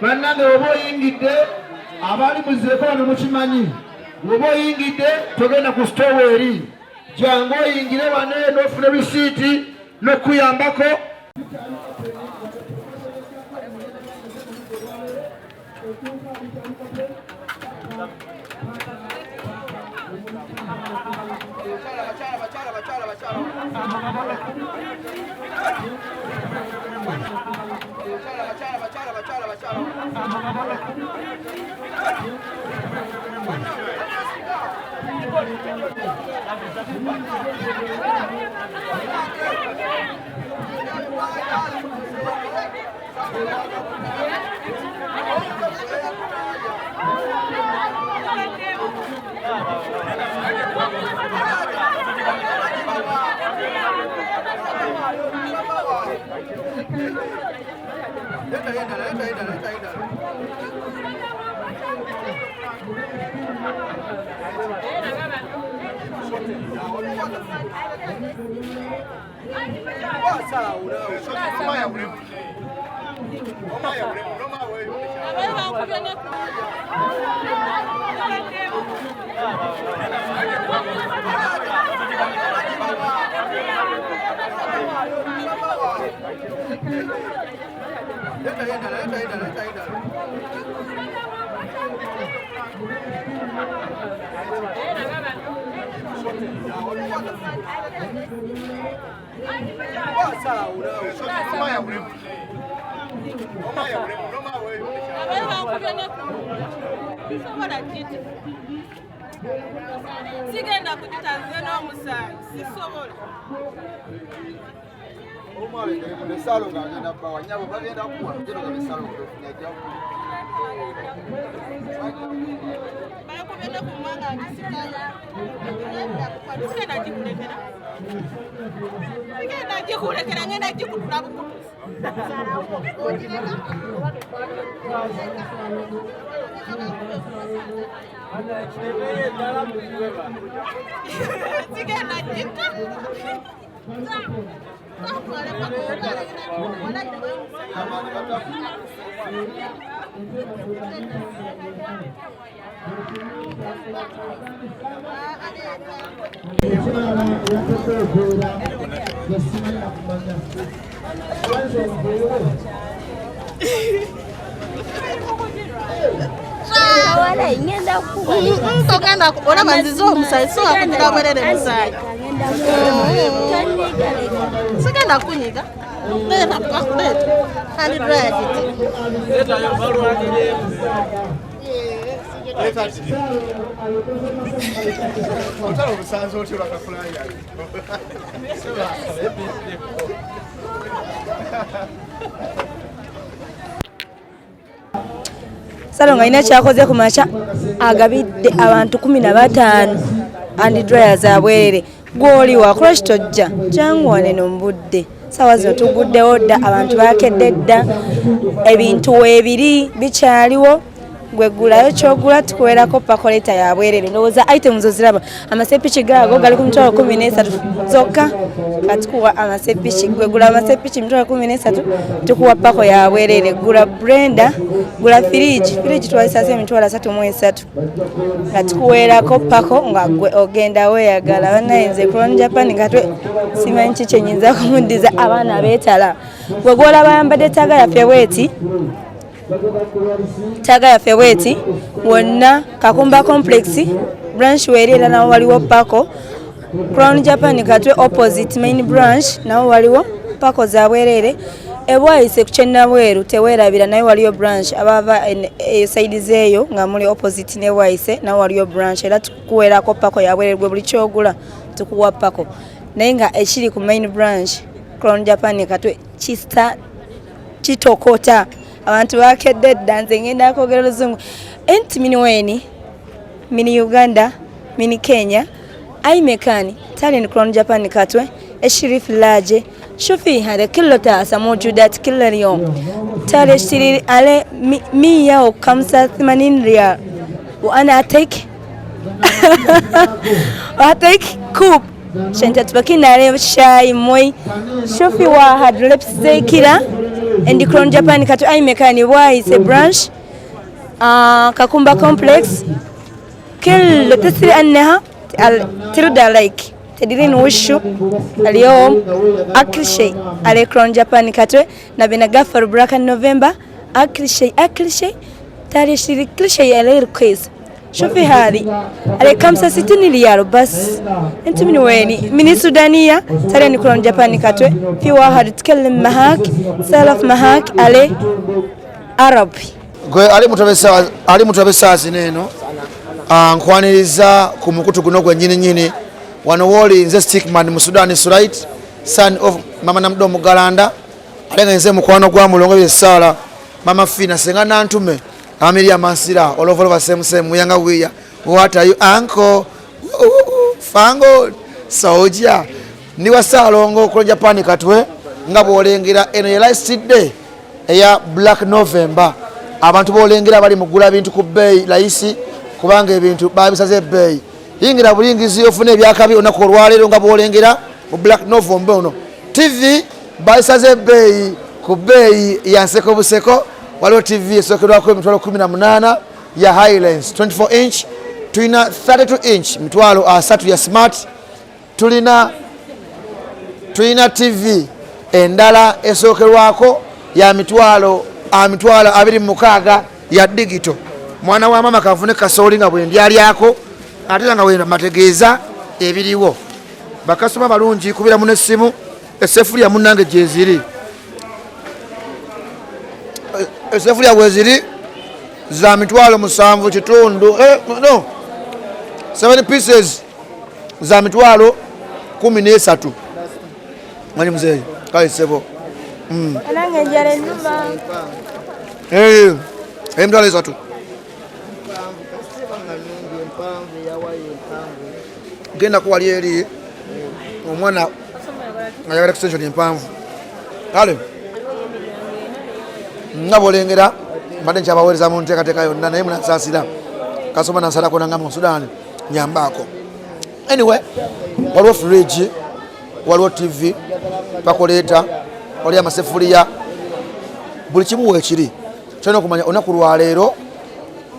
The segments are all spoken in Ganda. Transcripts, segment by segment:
Bannange oba oyingidde abali muzeeko wano mukimanyi oba oyingidde togenda ku sitowa eri jangu oyingire wano n'ofuna ebisiiti n'okuyambako Sigenda kujitanzia n'omusayi sisobola. Omwale ngene salo ngagenda bawa nyabo bagenda kuwa ngero ngene salo kufunya jabu. Bayakubenda ku mwanga akisikala. Sigenda jikulekera. Sigenda jikulekera ngenda jikutula bukutu. Sigenda jikka. Wala ingenda kuba. Togenda kuona manzizo omusayi so akutira bwerere musayi. Sigenda kunyiga. Nenda kukuleta. Hali drive. Leta yo balu akije. Leta ati. Otalo busanzo otyo bakafulaya. Salonga ina kyakoze ku macha agabidde abantu 15 and dryers abwere gwoli wakola kitojja jangu wane nombudde sawa zino tugudde odda abantu bakedde dda ebintu webiri bikyaliwo gwe gulayo kyogula tukuweerako pakoleta ya bwerere ndowooza items oziraba amasepiki gaago gali ku mitwalo 13 zokka katukuwa amasepiki gwe gula amasepiki mitwalo 13 tukuwa pako ya bwerere gula blender gula fridge twalisase emitwalo 33 nga tukuweerako pako nga gwe ogenda weeyagala bannayinze Crown Japan nga twe simanyi ki kyenyinza kumuddiza abaana beetala gwe gwolaba yambadde taaga yaffe bweti wonna Kakumba complex branch weeri era nawo waliwo pako Crown Japan katwe opposite main branch nawo waliwo pako za bwerere ebwayise ku Kyennabweru teweerabira nayo waliyo branch abava side zeeyo nga muli opposite ne bwayise nawo waliyo branch era tukuweerako pako ya bwerere gwe buli kyogula tukuwa pako naye nga ekiri ku main branch Crown Japan katwe kitokota abantu bakedde dda nze ngenda kwogera Luzungu enti mini mini Uganda mini Kenya aimekani talent Crown Japan katwe eshirif laje شوفي هذا كله تاسع موجودات كل اليوم ترى اشتري عليه 185 ريال وانا اعطيك اعطيك كوب عشان تتبكين عليه شاي موي شوفي واحد لبس زي كده عندي كرون جاباني كاتو اي مكاني وايس برانش كاكومبا كومبلكس كل تسري انها ترد عليك تدرين وشو اليوم اكل شيء على كرون جاباني كاتو نبينا غفر براكه نوفمبر اكل شيء تاري اشتري كل شيء على رخيص شوفي هذه على 65 ريال بس انت من وين من السودانيه ترى كرون جاباني كاتو في واحد يتكلم معاك سلف معاك على عربي ali mutabesaazi neno nkwaniriza ku mukutu guno gwe nyini wano woli nze stickman mu Sudan Surait son of mama namdo mugalanda alenga nze mukwano gwa mulongo byesala mama fina senga nantume Amelia Masira all over same yanga wiya what are you uncle fango soja ni wasalongo ku Japan katwe nga bolengera eno ye last day eya Black November abantu bolengera bali mugula bintu ku bei laisi kubanga ebintu babisaze bei ingira bulingizi ofune byakabi onako olwalero nga bolengera mu Black November ono TV babisaze bei ku bei ya nseko buseko waliwo TV esokerwako emitwalo 18 ya Highlands 24 inch tulina 32 inch mitwalo 3 ya smart tulina TV endala esokerwako ya mitwalo 26 ya digital mwana wa mama kavune kasoli nga bwendi alyako ate nga wenda mategeeza ebiriwo bakasoma balungi kubira mu nesimu esefulia munange jeziri esefulia weziri za mitwalo 7 kitundu no 7 pieces za mitwalo 13 mwani mzee kai sebo anange njale numa mtwalo zatu genda kuwa lyeri omwana ayagala extension empanvu kale nga bolengera mbadde nkyabaweereza mu nteekateeka yonna naye munasaasira kasoma nansalako nanga mu Sudan nyambako anyway waliwo fridge waliwo TV pakoleta waliwo amasefuliya buli kimu weekiri kyolina okumanya olunaku lwaleero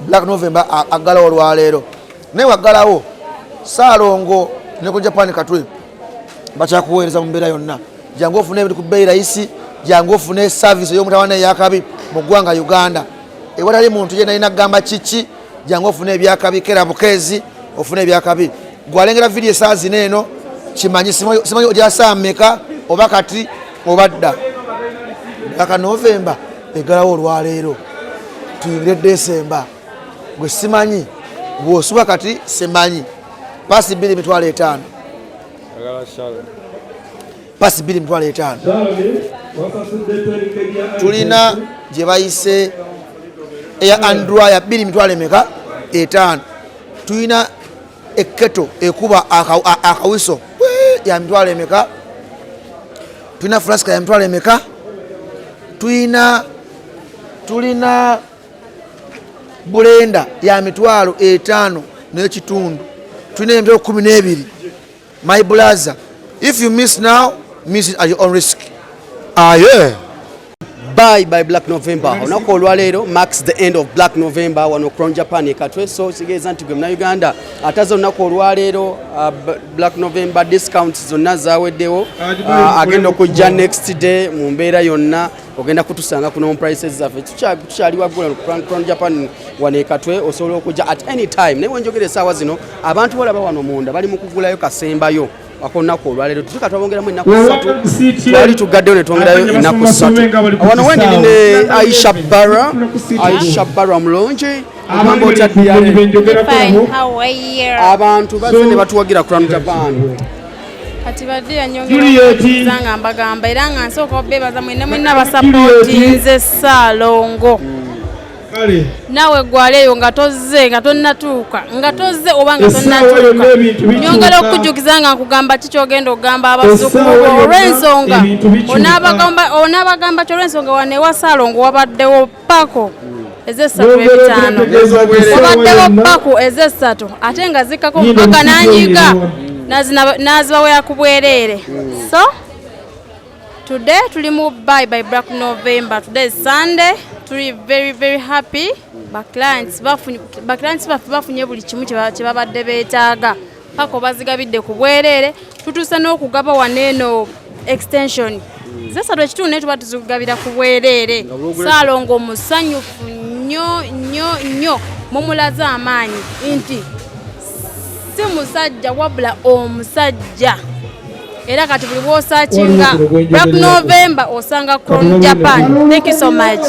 Black November agalawo olwaleero naye waggalawo Salongo ne ku Japan katwe bakyakuweereza mu mbeera yonna jangu ofune ebintu ku bei rahisi jangu ofune service ey'omutawana eyakabi mu ggwanga Uganda ewatali muntu yenna alina kugamba kiki jangu ofune ebyakabi kera bukezi ofune ebyakabi gwalengera video saa zino eno kimanyi simanyi ojja saa mmeka oba kati obadda Black November egalawo olwaleero tuyingire December gwe simanyi bw'osuba kati simanyi pasi 2 mitwalo 5 pasi 2 mitwalo 5 tulina gye bayise eya Android ya 2 mitwalo 5 tulina eketo ekuba akawiso ya mitwalo 5 tulina flaska ya mitwalo 5 tulina blender ya mitwalo 5 n'ekitundu tulina emitwalo 12. My brother, if you miss now, miss it at your own risk. Yeah. Bye Black November. Onako olwaleero marks the end of Black November wano Crown Japan ekatwe, so kitegeeza nti gwe Uganda ataze onako olwaleero Black November discounts zonna zaaweddewo, agenda okujja next day mu mbeera yonna ogenda kutusanga kuno prices zaffe tukyali waggula Crown Japan wano ekatwe, osobola okujja at any time. Naye wenjogera essaawa zino abantu balaba wano munda bali mu kugulayo kasembayo akonako olwaleero tutuka twabongeramu ennaku 3 twali tugaddeyo ne twongerayo ennaku 3 wano wendi ne Aisha Barra mulungi ogamba otyaddiyale abantu bazze ne batuwagira Crown Japan kati badde yanyongera nga mbagamba era nga nsooka obeebaza mwenna basapooti nze Ssaalongo nawe gwaleeyo nga tozze nga tonnatuuka nga tozze oba nga tonnatuuka nyongera okujjukiza nga nkugamba kikyogenda okugamba abazzukulu olw'ensonga onaabagamba kyolw'ensonga wane ewa Ssaalongo wabaddewo pako ez'essatu ebitaano wabaddewo pako ez'essatu ate nga zikkako mpaka nanyiga n'azibawera ku bwereere. So today tuli mu Bye Black November. Today is Sunday. Tuli very happy. Clients bafunye buli kimu kye babadde beetaaga pako bazigabidde ku bwereere. Tutuusa n'okugaba waneeno extension z'essatu ekitundu naye tuba tuzigabira ku bwereere. Ssaalongo musanyufu nnyo mumulaze amaanyi nti si musajja wabula omusajja era kati buli bw'osaakinga Black November osanga Crown Japan. Thank you so much.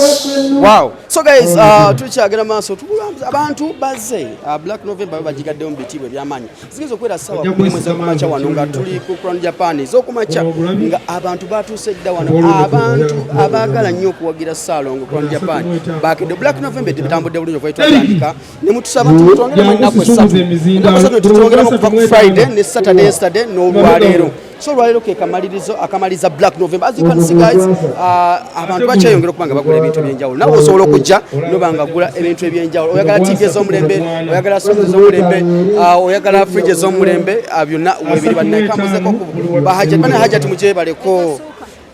Wow. So guys, tukyagera maaso tukulambuza abantu bazze Black November bagigaddewo mu bitiibwa eby'amaanyi zigeza okwera ssaawa 10 ez'okumakya wano nga tuli ku Crown Japan ez'okumakya nga abantu batuuse dda wano, abantu abaagala nnyo okuwagira Ssaalongo Crown Japan bakedde Black November tebitambudde bulungi okuva twatandika ne mutusaba tutwongeremu ennaku 3 tutwongeremu okuva ku Friday ne Saturday yesterday n'olwaleero. So olwaleero ke akamaliza Black November. As you can see guys, abantu bakyeyongera okubanga bagula ebintu ebyenjawulo. Nawe osobola okujja nobanga gula ebintu ebyenjawulo. Oyagala TV ez'omulembe, oyagala sofa ez'omulembe, oyagala fridge ez'omulembe, byonna webiri bannakamuzeko bahajjat hajjat mujebaleko.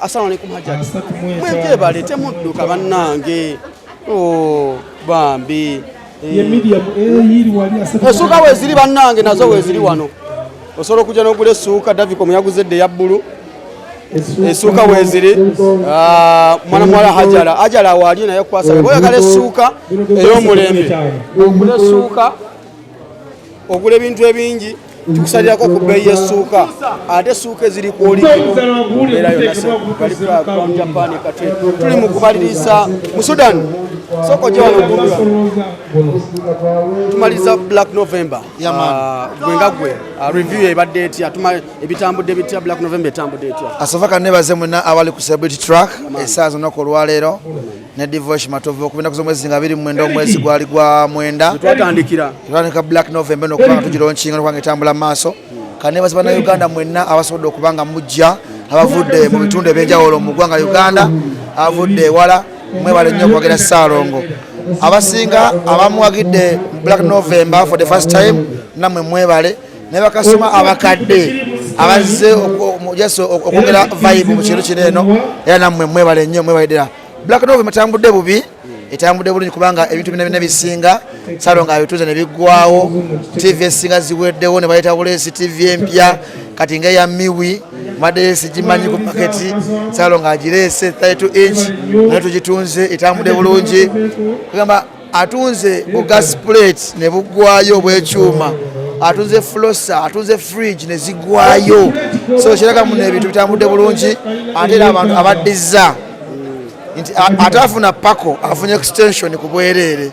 Assalamu alaikum hajjat. Mwejebale temudduka bannange. Bambi. Esuuka weziri bannange nazo weziri wano. Osobola okujja n'ogula essuuka Daviko muyaguze ya bbulu essuuka weziri mwana muwala Hajara waali naye kwasala oyagala essuuka ey'omulembe ogula essuuka ogula ebintu ebingi tukusalirako ku bbeeyi y'essuuka ate essuuka eziri kwoliki era yonna Crown Japan katwe tuli mu kubaliriza mu Sudan soko gye wano ogulula tumaliza Black November gwenga gwe review ebadde etya ebitambudde bitya Black November etambudde etya asofa kanebaze mwena abali ku celebrity track esaawa zonnako olwaleero ne Divosh Matovu okubenda kuz'omwezi nga 29 omwezi gwali gwa mwenda twatandikira Black November n'okubanga tugironkinga n'okubanga etambula maaso kanebaze bana Uganda mwenna abasobodde okubanga mujja abavudde mu bitundu ebyenjawulo mu ggwanga Uganda abavudde ewala mwebale nnyo okwogera Ssaalongo abasinga abamuwagidde Black November for the first time namwe mwebale ne bakasoma abakadde abazze okwogera vibe mu kintu kino eno era namwe mwebale nnyo mwebalidira Black November etambudde bubi etambudde bulungi kubanga ebintu bina bisinga Ssaalongo abituuze ne biggwawo TV esinga ziweddewo ne bayita bulesi TV empya kati nga ya miwi madesi jimanyi ku paketi Ssaalongo agireese 32 inch naye tugitunze etambudde bulungi kugamba atunze bu gas plate ne buggwayo obw'ekyuma atunze flossa atunze fridge ne ziggwayo so kiraga mu ebintu bitambudde bulungi ate era abantu abaddiza nti atafuna pako afunye extension ku bwereere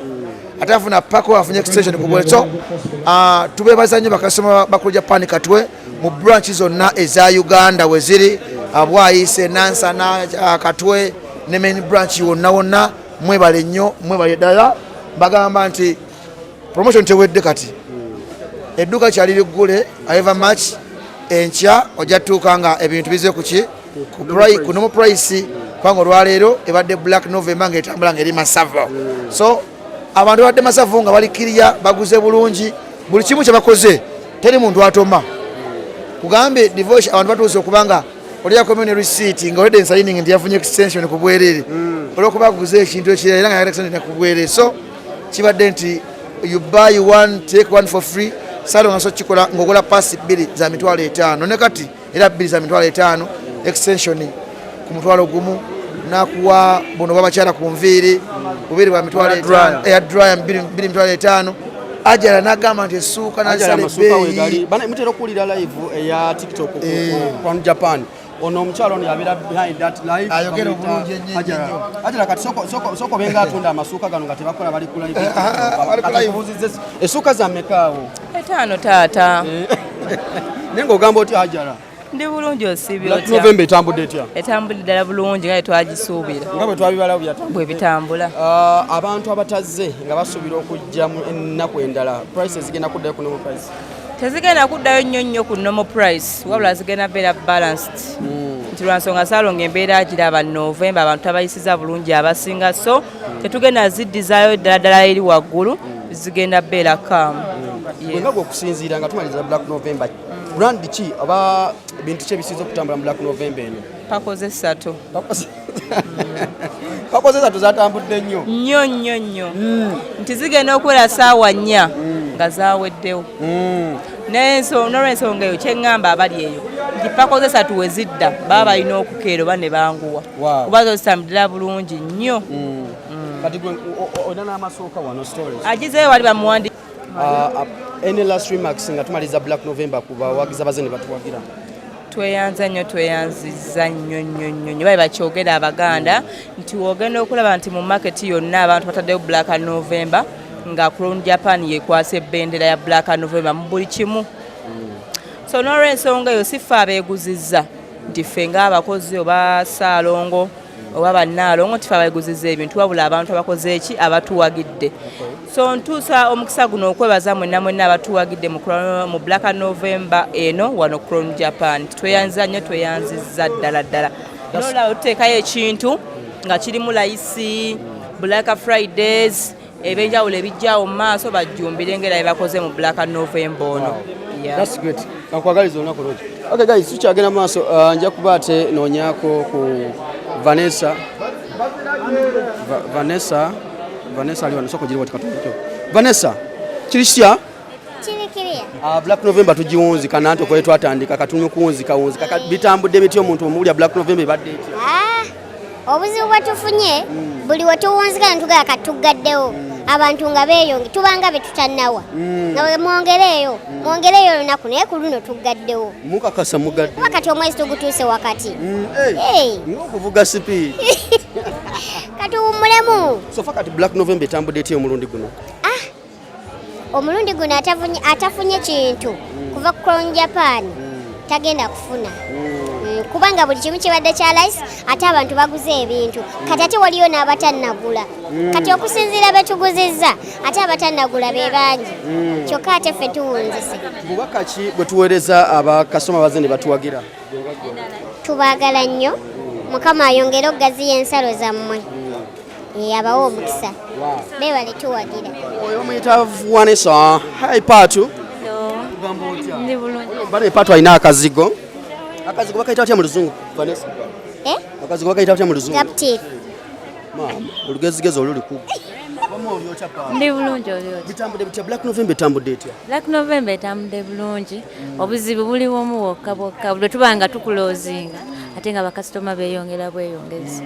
atafuna pako afunye extension ku bwereere so tubeebaza nnyo bakasoma bakulu Japan katwe mu branch zonna eza Uganda weziri Bwayise Nansana Katwe ne main branch wonna mwebale nnyo mwebale ddala bagamba nti promotion tewedde kati edduka kyali liggule however much enkya ojja tuuka nga ebintu bize kuki ku normal price kwanga olwaleero ebadde Black November nga etambula ng'eri masava so abantu badde masavu nga balikiriya baguze bulungi buli kimu kyebakoze teri muntu atoma kugambe divorce abantu batuuze okubanga olya community receipt nga olede signing ndi yafunye extension ku bwerere olwokuba baguze ekintu ekirala era nga yagala extension ku bwerere so kibadde nti you buy one take one for free salon aso kikola ngogola pass 2 za mitwalo 5 ne kati era 2 za mitwalo 5 extension ku mutwalo gumu nakuwa bono babakyala ku nviiri bubiri bwa mitwalo 5 air dryer 2 mitwalo 5 ajala nagamba nti essuuka nasale beeyi bana mutera okulira live eya TikTok kwa Japan ono omukyalo ono yabira behind that live ayogera obulungi ennyo ajala kati soko benga atunda amasuuka gano nga tebakola bali ku live essuuka za mekaawo 5 taata nenga ogamba oti ajala ndi bulungi osibye otya November etambudde etya etambudde ddala bulungi nga twagisuubira nga bwe twabibala bwe bitambula abantu abatazze nga basuubira okujja ennaku endala prices zigenda kuddayo ku normal price tezigenda kuddayo nnyo ku normal price wabula zigenda beera balanced nti lwansonga salonga embeera giraba November abantu abayisiza bulungi abasinga so tetugenda ziddizaayo ddala eri waggulu zigenda beera kamu nga gwe okusinziira nga tumaliriza Black November brand ki oba bintu ki ebisiza okutambula mu Black November eno pakoze 3 pakoze 3 zatambudde nnyo nti zigenda okuwera ssaawa 4 nga zaaweddewo n'olwensonga eyo kyeŋŋamba abali eyo nti pakoze 3 we zidda baba balina okukeera oba ne banguwa kuba zo zitambulira bulungi nnyo kati gwe olina n'amasooka wano stories agizeeyo wali bamuwandi any last remarks nga tumaliza Black November kuba wagiza bazene batuwagira tweyanzizza nnyo bali bakyogera abaganda nti wogenda okulaba nti mu market yonna abantu bataddeyo Black November nga Crown Japan yekwasa ebendera ya Black November mu buli kimu so n'olwensonga eyo sifa abeeguzizza nti ffe ng'abakozi oba Ssaalongo oba bannaalongo nti fe abeeguzizza ebintu wabula abantu abakoze eki abatuwagidde so ntuusa omukisa guno okwebaza mwenna abatuwagidde mu Black November eno wano Crown Japan tweyanzizza ddala nolaba otuteekayo ekintu nga kirimu layisi Black Fridays ebyenjawulo ebijjawo mu maaso bajjumbire ngera ebakoze mu Black November ono. That's great. Nakwagaliza olunaku lwaki. Okay guys, tukyagenda mu maaso nja kuba ate noonyaako ku Vanessa ali wano soko giri wati katundu kyo. Vanessa, kiri kitya? Kiri kiriya. Black November tugiwunzika nanti okole twatandika katundu kuwunzika bitambudde bitya omuntu omulya Black November ebadde etya? Obuzibu bwe tufunye buli we tuwunzika ntugala katugaddewo abantu nga beeyonge tubanga be tutannawa nga mwongereeyo olunaku naye ku luno tugaddewo mukakasa mugadde wakati omwezi tugutuuse wakati ng'okuvuga sipiidi katuwummulemu so fakati Black November etambudde etya omulundi guno omulundi guno atafunye kintu kuva ku Crown Japan tagenda kufuna kubanga buli kimu kibadde kya lice ate abantu baguze ebintu kati ate waliyo n'abatannagula kati okusinziira betuguzizza ate abatannagula be bangi kyokka ate ffe tuwunzise bubaka ki bwe tuweereza abakasitoma baze ne batuwagira tubaagala nnyo mukama ayongere okugaziya ensalo zammwe abawa omukisa beebale tuwagira oyo omuyita Vanessa hi Patu ndi bulungi bane Patu alina akazigo bakayita atya mu luzungu Vanessa akazigo bakayita atya mu luzungu Captive mama olugezigezi oluli ku ndi bulungi olyoki bitambudde bitya Black November etambudde etya Black November etambudde bulungi obuzibu buliwo omu wokka bwe tuba nga tukuloozinga ate nga bakasitoma beeyongera bweyongezi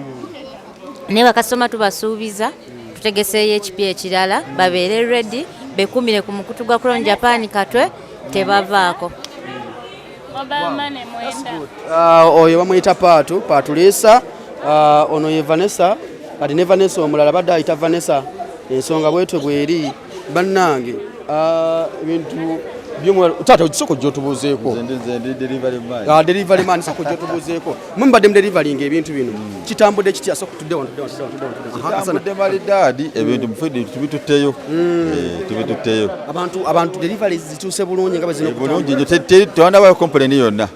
naye bakasitoma tubasuubiza tutegeseeyo ekipi ekirala babeere ready bekumire ku mukutu gwa Crown Japan katwe tebavaako oyo bamuyita Patu Lisa ono ye Vanessa kati ne Vanessa omulala badde ayita Vanessa ensonga bwetwe bweri bannange ebintu taata okisoko gyotubuuzeeko delivery man soko gyotubuuzeeko mwembadde mudelivaringa ebintu bino kitambudde kitya soko tudde malidaadi ebintu mufedi tubitutteyo abantu delivery zituuse bulungi nga bazino bulungi tewandabayo complain yonna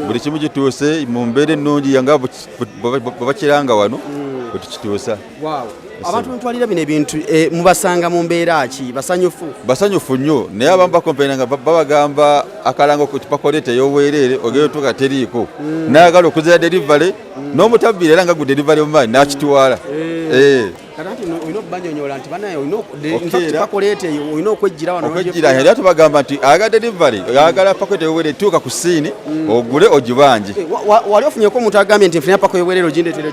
buli kimu kituuse mu mbeera ennungi nga bwe bakiranga wano wetukituusa. Abantu mutwalira bino ebintu mubasanga mu mbeera ki basanyufu? Basanyufu nnyo naye abamu bakomplaina nga babagamba akalango kutupakolete ey'obwereere ogere tuka teriiko n'ayagala okuzira delivery n'omutabbira era nga gu delivery omumaanyi n'akitwala. Kati olina okubanyonyola nti banaye olina pakolete olina okwejjira wano. Okwejjira era tubagamba nti ayagala delivery ayagala pakolete ey'obwereere tuuka ku siini ogule ogibanje. Wali ofunyeko omuntu agambye nti nfuna pako y'obwereere ogindeetera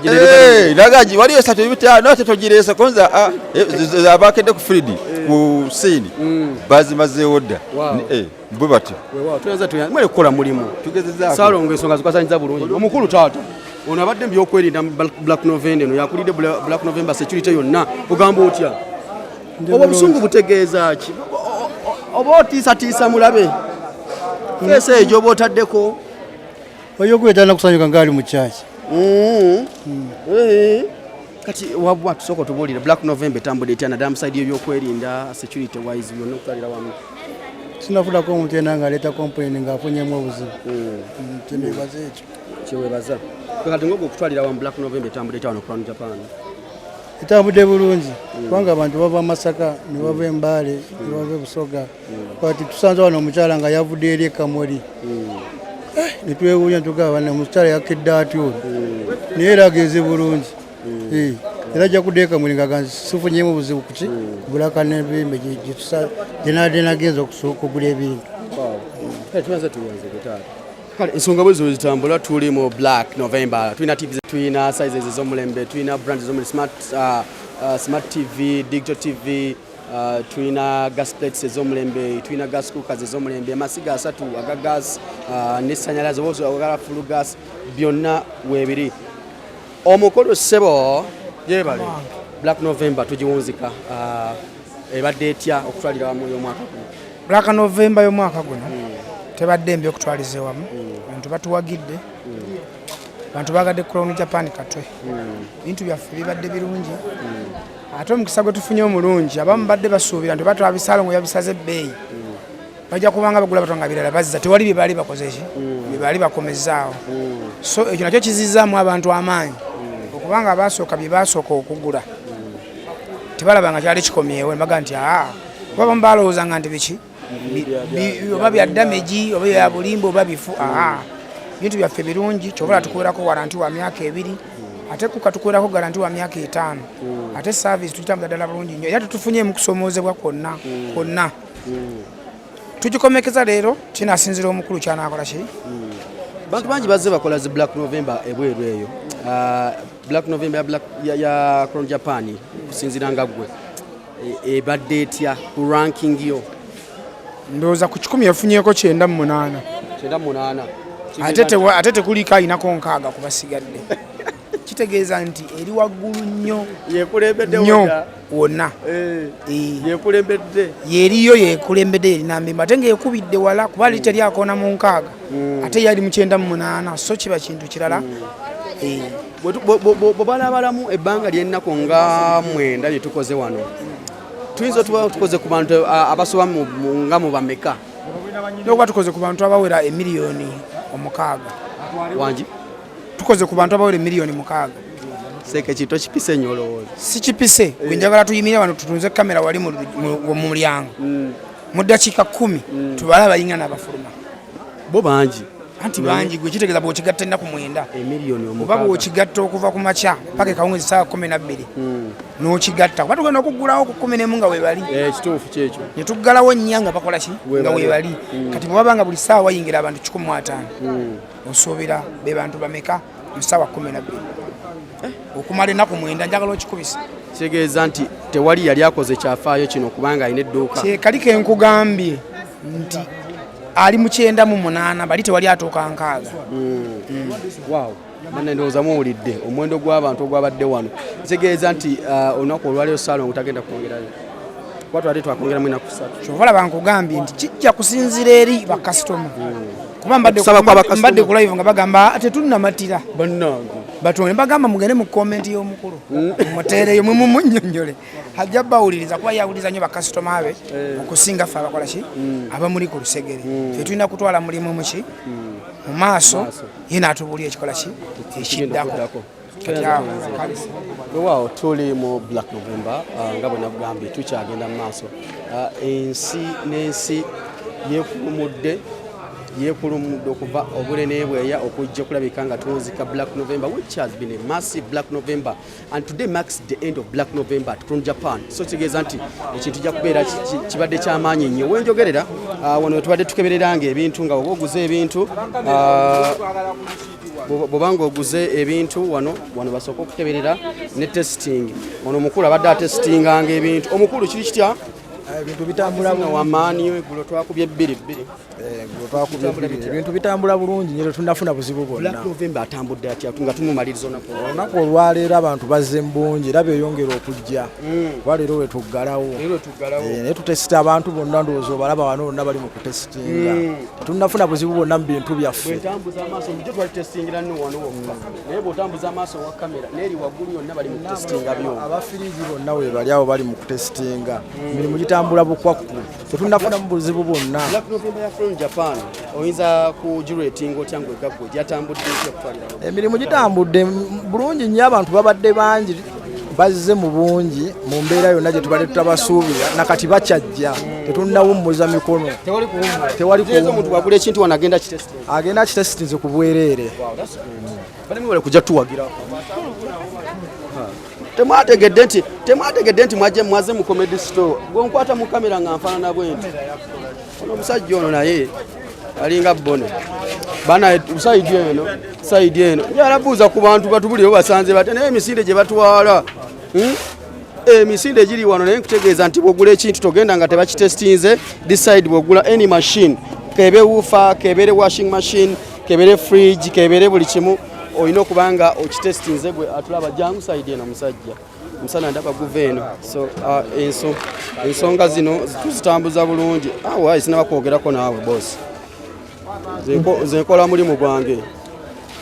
nagaji waliyo 3 n'ate togireesa konza abakedde ku Fridi ku siini bazimazeewo dda bwe batyo. Mwere kukola mulimu Ssaalongo ensonga zikasanyiza bulungi. Omukulu taata ono abadde mbyokwerinda Black November eno yakulidde Black November security yonna ogamba otya? Oba obusungu butegeeza ki? Oba otiisatiisa mulabe feesa egyo oba otaddeko oyo gwetana kusanyuka ngaali mu kyaki. Kati wabwa tusoko tubuulire Black November etambudde etya naddala mu side y'ebyokwerinda security wise byonna okutwalira wamu? Sinafulako omuntu yenna ng'aleeta complain ng'afunyemu obuzibu. Kyeneebaza ekyo kyeweebaza. Kati ng'ogwo okutwalira wamu Black November etambudde etya wano Crown Japan? Etambudde bulungi kubanga abantu bava Masaka ne bava Mbale ne bava Busoga. Kati tusanze wano omukyala nga yavudde eri Kamoli ne twewuunya tugamba omukyala yakedde atyo naye era agenze bulungi. Era ajja kuddeyo Kamoli nga sifunyemu obuzibu kuki Black November gye nagenza okugula ebintu. Ensonga bwe zitambula tuli mu Black November tulina TV tulina sizes ez'omulembe tulina brands ez'omulembe smart TV digital TV tulina gas plates ez'omulembe tulina gas cookers ez'omulembe amasiga 3 aga gas n'essannyalaze oba ogala full gas byonna weebiri. Omukolo ssebo yeebale Black November tugiwunzika ebadde etya okutwalira wamu y'omwaka guno? Black November y'omwaka guno tebadde mbi okutwaliza wamu. Abantu batuwagidde abantu bagadde Crown Japan katwe bintu byaffe bibadde birungi ate omukisa gwe tufunye omulungi abamu badde basuubira nti batwala Ssaalongo yabisaze ebbeeyi bajja kubanga bagula batonga birala bazza tewali bye baali bakoze ki bye baali bakomezaawo. So ekyo nakyo kizizaamu abantu amaanyi okubanga abasooka bye basooka okugula tebalabanga kyali kikomyewo nebaga nti oba balowoozanga nti biki oba bya damage oba bya bulimbo oba bifu. Bintu byaffe birungi kyobala tukuwerako waranti wa myaka 2 ate kukatukuwerako garanti wa myaka 5 ate service tutambula ddala bulungi nnyo era tutufunyeemu kusomoozebwa kwonna. Tugikomekeza leero kinasinzira omukulu kyanakola ki. Bantu bangi bazze bakola zi Black November ebweru eyo. Black November ya Crown Japan kusinzira nga gwe ebadde etya ku ranking yo? Ndowooza ku 10 yafunyeeko 98. Ate tekuliko ayinako 6 kubasigadde. Kitegeeza nti eri waggulu nnyo yekulembedde wonna. Yekulembedde yeriyo yekulembedde erina mbemba ate ng'ekubidde wala kuba literi akoona mu 6 ate yali mu 98 so kiba kintu kirala. Bwe balabalamu ebbanga ly'ennaku nga 9 lye tukoze wano tuyinza tuba tukoze ku bantu abasoba nga mu bameka? Nokuba tukoze ku bantu abawera 1 miliyoni 6. Wangi tukoze ku bantu abawera 1 miliyoni 6. Seke kito kipise nnyo olowooza? Si kipise gwe njagala tuyimire wano tutunze kamera wali mu mulyango mu ddakiika 10 tubala abayinga n'abafuluma bo bangi anti bangi gwe kitegeeza bw'okigatta ennaku 9 emiliyoni oba bw'okigatta okuva ku makya paka ekawungeezi saa 12 n'okigatta kuba tugenda okuggulawo ku 11 nga weebali ekituufu kyekyo ne tuggalawo nnya nga bakola ki nga weebali kati bwe babanga buli ssaawa wayingira abantu 15 osuubira be bantu bameka mu ssaawa 12 okumala ennaku 9 njagala okikubisa. Kitegeeza nti tewali yali akoze kyafaayo kino kubanga alina edduuka. Kyekaliko enkugambye nti ali mu 98 bali tewali atuuka 6. Wow. Manne ndowooza muwulidde omuwendo gw'abantu ogwabadde wano. Kitegeeza nti olunaku olwaleero Ssaalongo tagenda kwongerayo. Twali twakongeramu ennaku 3. Kyova laba nkugambye nti kijja kusinzira eri bakasitoma. Kuba mbadde ku live nga bagamba tetunnamatira batonde bagamba mugende mu comment y'omukulu muteereyo mumunyonyole ajja bawuliriza kuba yawuliriza nnyo bakasitoma be okusinga ffe abakola ki abamuli ku lusegere ffe tulina kutwala mulimu muki mu maaso ye n'atubuulira ekikola ki ekiddako. Wow, tuli mu Black November nga bwe nagambye tukyagenda mu maaso ensi n'ensi yeekulumudde okuva obule n'ebweya okujja okulabika nga tunzika Black November, which has been a massive Black November, and today marks the end of Black November from Japan. So kitegeeza nti ekintu kijja kubeera kibadde ky'amaanyi nnyo. Wenjogerera wano tubadde tukebereranga ebintu nga oba oguze ebintu bw'obanga oguze ebintu wano basooka okukeberera ne testing. Ono omukulu abadde atestinganga ebintu. Omukulu kiri kitya? Ebintu bitambula nga wamaani eggulo twakubye 2 ebintu bitambula bulungi nnyo tunafuna buzibu bwonna. Black November atambudde atya nga tumumaliriza olunaku olwaleero abantu bazze mu bungi era beeyongera okujja olwaleero wetuggalawo naye tutesita abantu bonna ndowooza obalaba wano bonna bali mu kutesitinga tetunafuna buzibu bwonna mu bintu byaffe. Bwetambuza amaaso mujjo twalitesitingira nno wano wokka naye bw'otambuza amaaso wa kamera n'eri waggulu yonna bali mu kutesitinga byombi. Abafiriiji bonna we bali awo bali mu kutesitinga emirimu gitambula bukwakku tetunafunamu buzibu bwonna. Japan oyinza kugiratinga otya ng'egaggo gyatambudde okutwalira emirimu gitambudde bulungi nnyo abantu babadde bangi bazze mu bungi mu mbeera yonna gye tubadde tutabasuubira nakati bakyajja tetunnawummuza mikono tewali omuntu wagula ekintu wano agenda kitesitinze ku bwereere balimwole kujja tuwagira temwategedde nti mwaze mu comedy store gwenkwata mu kamera nga nfaanana bwenti ono omusajja ono naye alinga bono bana saidi eno yalabuuza ku bantu batubulire basanze bate naye emisinde gye batwala emisinde egiri wano naye nkutegeeza nti bw'ogula ekintu togenda nga tebakitestinze this side bw'ogula any machine kebe woofer kebere washing machine kebere fridge kebere buli kimu olina okuba nga okitestinze gwe atulaba jangu saidi eno musajja musana ndaba guva eno so ensonga zino tuzitambuza bulungi awa sinaba kwogerako naawe bosi zenkola mulimu gwange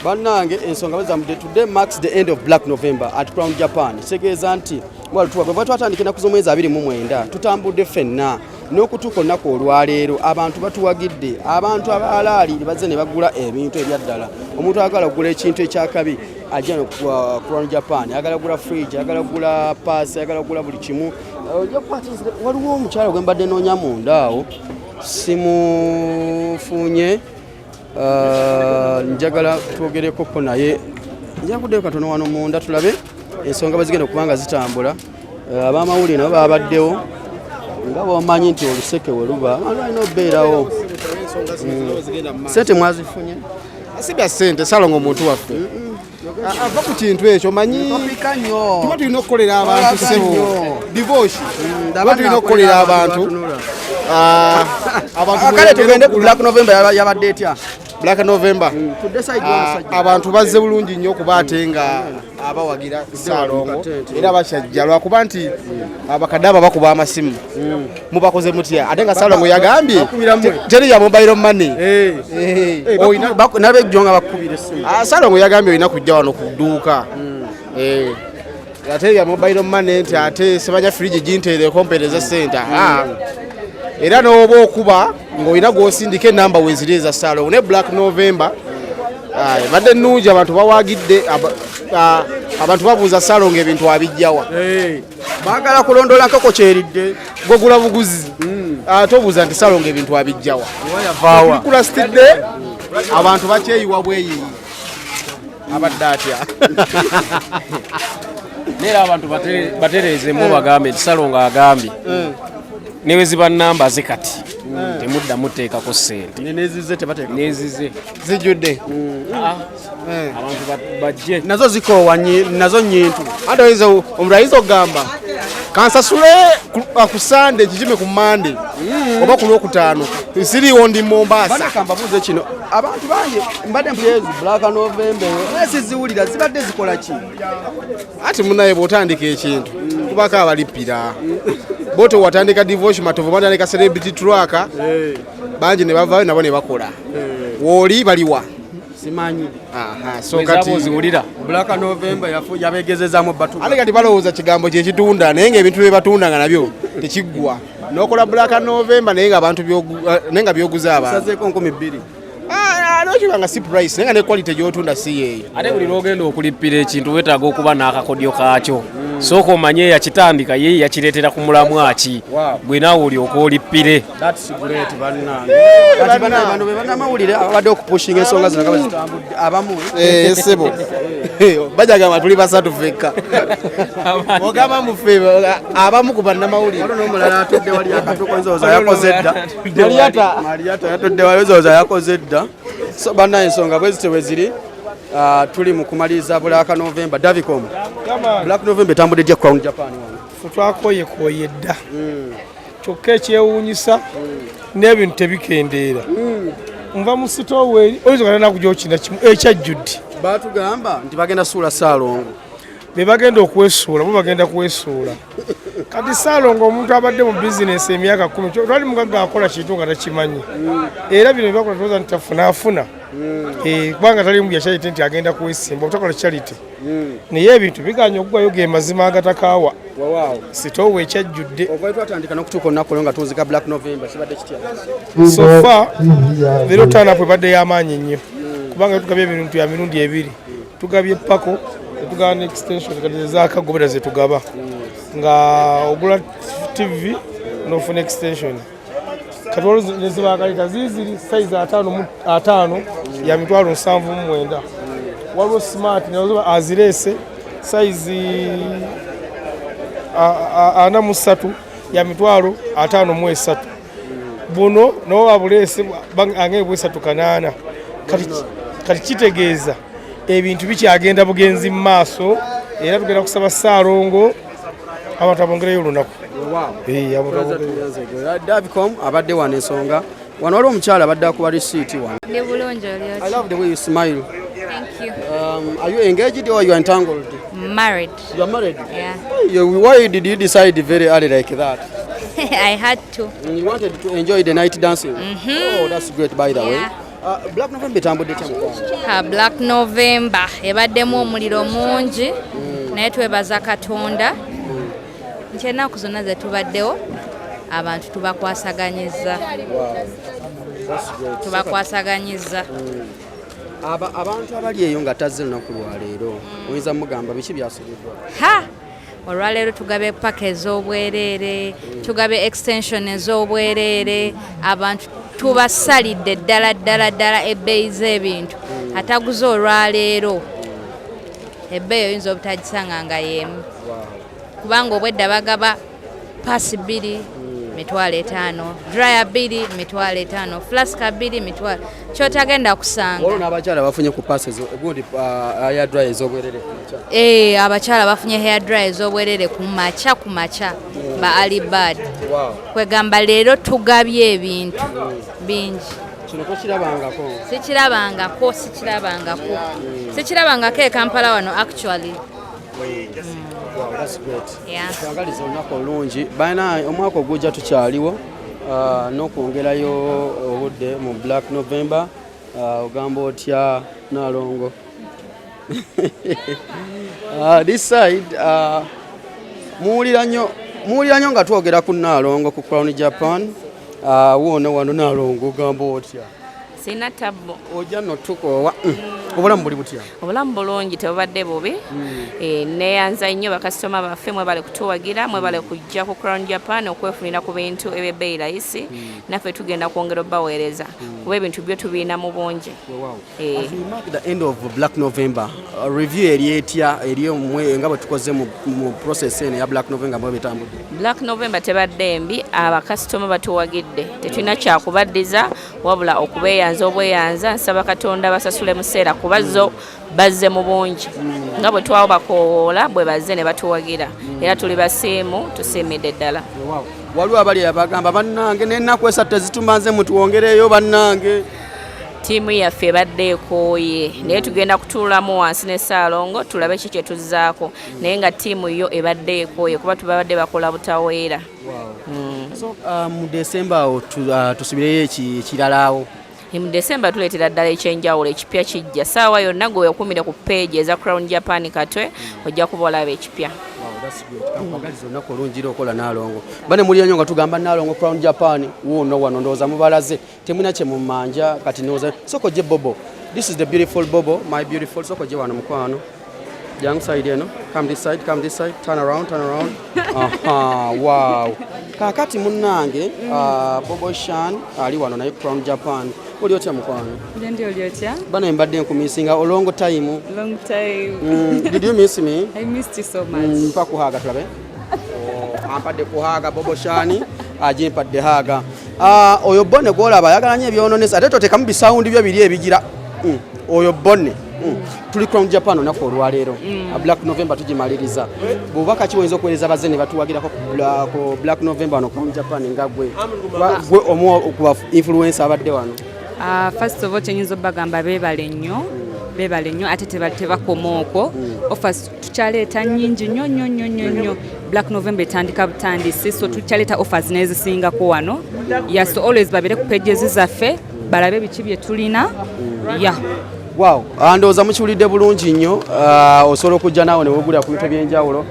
bannange ensonga bazamudde today marks the end of Black November at Crown Japan. Kitegeeza nti bwe twatandika ennaku z'omwezi 29 tutambudde ffenna n'okutuuka olunaku olwaleero abantu batuwagidde abantu abalaali bazze ne bagula ebintu ebyaddala. Omuntu ayagala okugula ekintu ekyakabi ajja no Crown Japan, ayagala okugula fridge, ayagala okugula paasi, ayagala okugula buli kimu. Waliwo omukyala gwe mbadde noonya munda awo simufunye njagala twogerekoko naye njakuddeyo katono wano munda tulabe ensonga bazigenda okubanga zitambula. Abamawulire nabo babaddewo nga bwomanyi nti oluseke we luba alina obeerawo. Sente mwazifunye? Si bya sente salonga omuntu waffe ava ku kintu ekyo manyi tuba tulina okukolera abantu sebo divorce tuba tulina okukolera abantu kale tugende ku Black November yabadde etya? Black November abantu bazze bulungi nnyo okuba ate nga abawagira Ssalongo era bakyajja lwakuba nti abakadde abo bakuba amasimu mubakoze mutya ate nga Ssalongo yagambye teri ya mobile money nabejjonga bakubira essimu. Ssalongo yagambye olina kujja wano ku dduuka ate ya mobile money nti ate sebanya fridge ginteereko mpeereza ssente era n'oba okuba ng'olina gw'osindika enamba weziri eza Ssalongo ne Black November badde nnungi abantu bawagidde abantu babuuza Ssalongo ebintu abijjawa baagala kulondola nkako kyeridde gwogula buguzi ate obuuza nti Ssalongo ebintu abijjawa kulasitidde abantu bakyeyiwa bweyiyi abadde atya neera abantu batereezemu bagambe nti Ssalongo agambye newe ziba namba zikati temudda muteekako ssente nezize zijjudde abantu bajje nazo zikoowa nazo nyintu ate oyinza omuntu ayinza okugamba kansasule ku Sande kikime ku Mande oba ku Lwokutaano siriiwo ndi Mombasa. Kambabuuze kino abantu bange mbadde mpulira Black November esiziwulira zibadde zikola ki? Ati munaye bw'otandika ekintu kubako abalippira boto watandika divorce matovu batandika celebrity tracker bangi ne bavaayo nabo ne bakola woli baliwa simanyi so kati ziwulira Black November yabegezezamu batu ate kati balowooza kigambo kye kitunda naye ng'ebintu bye batunda nga nabyo tekiggwa n'okola Black November naye nga abantu nenga byoguza abantu sazeeko 2,000 kibanga si price naye nga ne quality gy'otunda si yeeyo. Ate buli lw'ogenda okulippira ekintu weetaaga okuba n'akakodyo kaakyo. Sooka omanye yakitandika ye yakireetera ku mulamwa ki. Gwe naawe olyoka olippire. That's great bannange. Kati bano be bannamawulire abadde okupushinga ensonga zino nga bwe zitambudde abamu. Sebo. Bajagamba tuli basatu fekka. Ogamba mufe abamu ku bannamawulire. Waliwo n'omulala atudde wali akatuko nzooza yakoze dda. Mariata yatudde wali nzooza yakoze dda. So bannange ensonga bwe zitewe ziri. Tuli mu kumaliriza Black November. Davicom. Black November etambudde dya Crown Japan wano. Twakoye dda. Kyokka ekyewuunyisa n'ebintu tebikendeera. Nva mu sitoowe eri oyinza okutandika kugyokina kimu ekyajjudde. Baatugamba nti bagenda suula Ssaalongo. Be bagenda okwesuula bo bagenda kwesuula. Kati Ssaalongo omuntu abadde mu bizinesi emyaka 10 twali mugagga akola kintu nga takimanyi. Era bino byakola tooza nti afuna. Kubanga tali mu byakya nti agenda kwesimba otakola charity. Naye ebintu biganye okugwayo ge mazima agatakaawa. Sitoowe ekyajjudde. Ovayo twatandika n'okutuuka olunaku lwo nga tunzika Black November kibadde kitya? So far leero turn up ebadde y'amaanyi nnyo. Kubanga tugabye ebintu ya mirundi ebiri. Tugabye pako, tugaba ne extension kati zaakagobera ze tugaba. Nga ogula TV n'ofuna extension. Kati waliwo nezibagalita ziziri size 5 ya mitwalo 7.9. Waliwo smart nazo azirese size 43 ya mitwalo 5.3. Buno no abulese angebwe 3.8. Kati kitegeeza ebintu bikyagenda bugenzi mu maaso era tugenda kusaba Ssaalongo abantu abongereyo olunaku. Davicom abadde wano ensonga wano waliwo omukyala abadde akuba receipt wano. Ndi bulungi oli I love the way you smile. Thank you. Are you engaged or you are entangled? Married. You are married? Yeah. Why did you decide very early like that? I had to. You wanted to enjoy the night dancing? Oh, that's great by the way. Black November etambudde kya mukwano? Black November ebaddemu omuliro mungi naye twebaza Katonda nti ennaku zonna ze tubaddewo abantu tubakwasaganyiza. Abantu abali eyo nga tazze lunaku lwa leero oyinza mugamba biki byasubiddwa? Olwaleero tugabe paka ez'obwereere, tugabe extension ez'obwereere, abantu tubasalidde ddala ebbeeyi z'ebintu. Ataguze olwaleero ebbeeyi oyinza obutagisanga nga y'emu. Kubanga obwedda bagaba paasi 2 mitwalo 5, dryer 2 mitwalo 5, flask 2 mitwalo. Kyotagenda kusanga. Olwo n'abakyala bafunye ku paasi gundi hair dryer ez'obwerere ku macha. Abakyala bafunye hair dryer ez'obwerere ku macha ba Alibad. Kwegamba leero tugabye ebintu bingi. Kino kokirabangako? Sikirabangako e Kampala wano actually. Wow, that's great. Twagaliza olunaku olungi. Bayina omwaka ogujja tukyaliwo n'okwongerayo obudde mu Black November. Ogamba otya Nalongo? This side muwulira nnyo nga twogera ku Nalongo ku Crown Japan. Wona wano Nalongo ogamba otya? Sina tabbo. Ojja notukoowa. Obulamu buli butya? Obulamu bulungi tebubadde bubi. Neeyanza nnyo bakasitoma baffe mwe bale kutuwagira, mwe bale kujja ku Crown Japan okwefunira ku bintu ebyebbeeyi layisi. Naffe tugenda kwongera obbaweereza kuba ebintu byo tubiina mu bungi. As we mark the end of Black November, review eri etya eri omwe nga bwe tukoze mu process eno ya Black November mwe bitambudde? Black November tebadde mbi, abakasitoma batuwagidde. Tetulina kyakubaddiza wabula okubeeyanza obweyanza. Nsaba Katonda basasule mu sseera kuba zo bazze mu bungi. Nga bwe twabakoola bwe bazze ne batuwagira. Era tuli basiimu, tusiimidde ddala. Waliwo abali abagamba bannange n'ennaku esatu tezitumaze mutuwongereyo bannange. Tiimu yaffe ebadde ekooye naye tugenda kutuulamu wansi ne Ssaalongo tulabe ki kye tuzzaako naye nga tiimu yo ebadde ekooye kuba tubadde bakola butaweera. So mu December awo tusubireyo ekirala awo? Mu December tuleetera ddala ekyenjawulo ekipya kijja. Ssaawa yonna gwe wekumire ku page eza Crown Japan Katwe ojja kuba olaba ekipya. That's great. Kampagalizo nako olungi okola Nalongo. Bane muli enyo nga tugamba Nalongo Crown Japan wuno wano ndooza mubalaze temuna kye mumanja kati nooza soko je bobo. This is the beautiful bobo, my beautiful soko je wano mukwano. Young side eno. Come this side, turn around. Aha, wow. Kakati munnange Bobo Shan ali wano naye Crown Japan. Oli otya mukwano? Ndi oli otya? Bana mbadde nkumisinga a long time. Long time. Did you miss me? I missed you so much. Mpa kuhaga tulabe. Ampadde kuhaga Bobo Shani ajimpadde haga. Oyo bonne gwolaba yagalanye ebyononesa ate totekamu bisawundi byo biri ebigira. Oyo bonne. Tuli Crown Japan onako olwaleero. Black November tugimaliriza. Bubaka kiwonza okuweereza bazene batuwagirako ku Black November ono Crown Japan nga gwe. Gwe omu okuba influencer abadde wano. First of all kyenyinza obbagamba beebale nnyo ate tebakoma okwo. Offers tukyaleeta nnyingi nnyo. Black November etandika butandisi so tukyaleeta offers n'ezisingako wano. Yes, so always babere ku pages zaffe balabe biki bye tulina. Yeah. Wow, ndowooza mukiwulidde bulungi nnyo. Osobola okujja naawe ne weegulira ku bintu ebyenjawulo.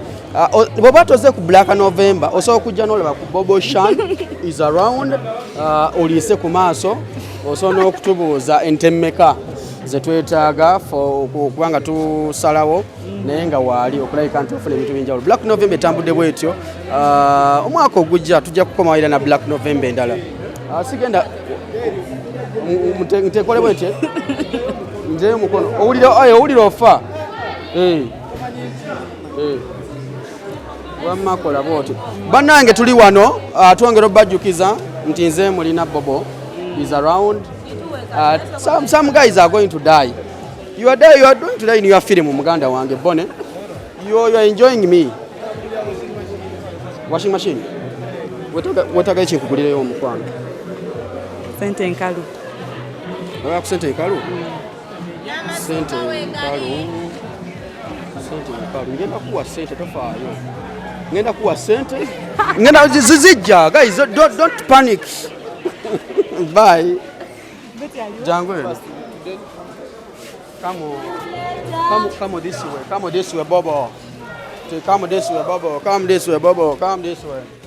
Bw'oba toze ku Black November osobola okujja n'olaba ku Bobo Shan is around. Oliise ku maaso osobola n'okutubuuza entemmeka ze twetaaga kubanga tusalawo naye nga waali okulabika nti ofuna ebintu by'enjawulo. Black November etambudde bwetyo. Omwaka ogujja tujja kukomawo na Black November endala. Sigenda ntekole bwetye nze mukono owulira ofa wamakola bwoti bannange tuli wano twongera obajjukiza nti nze mulina Bobo is around. Some guys are going to die. You are going to die in your film muganda wange Bone. You are enjoying me. Washing machine wetaga ekikugulireyo omukwano sente enkalu sente enkalu ngenda kuwa sente tofaayo ngenda kuwa sente ngenda zizijja guys don't panic. Bye. Jango come this way Bobo. Come this way Bobo. Come this way.